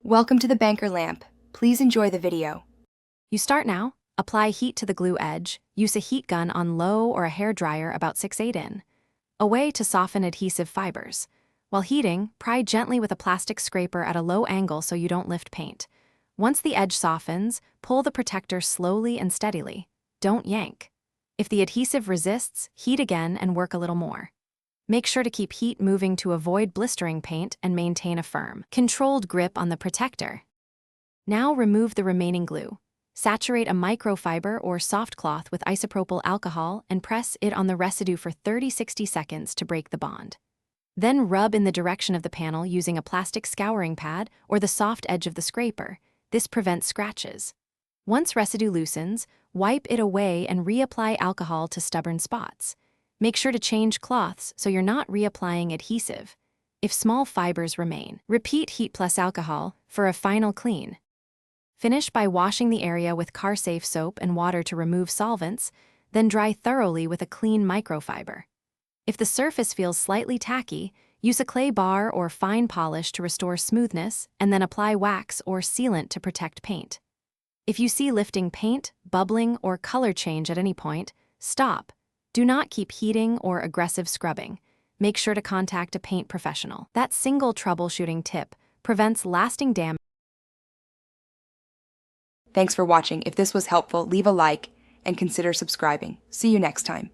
Welcome to the banker lamp. Please enjoy the video. You start now. Apply heat to the glue edge. Use a heat gun on low or a hair dryer about 6-8 in. A way to soften adhesive fibers. While heating, pry gently with a plastic scraper at a low angle so you don't lift paint. Once the edge softens, pull the protector slowly and steadily. Don't yank. If the adhesive resists, heat again and work a little more. Make sure to keep heat moving to avoid blistering paint and maintain a firm, controlled grip on the protector. Now remove the remaining glue. Saturate a microfiber or soft cloth with isopropyl alcohol and press it on the residue for 30-60 seconds to break the bond. Then rub in the direction of the panel using a plastic scouring pad or the soft edge of the scraper. This prevents scratches. Once residue loosens, wipe it away and reapply alcohol to stubborn spots. Make sure to change cloths so you're not reapplying adhesive. If small fibers remain, repeat heat plus alcohol for a final clean. Finish by washing the area with car-safe soap and water to remove solvents, then dry thoroughly with a clean microfiber. If the surface feels slightly tacky, use a clay bar or fine polish to restore smoothness and then apply wax or sealant to protect paint. If you see lifting paint, bubbling, or color change at any point, stop. Do not keep heating or aggressive scrubbing. Make sure to contact a paint professional. That single troubleshooting tip prevents lasting damage. Thanks for watching. If this was helpful, leave a like and consider subscribing. See you next time.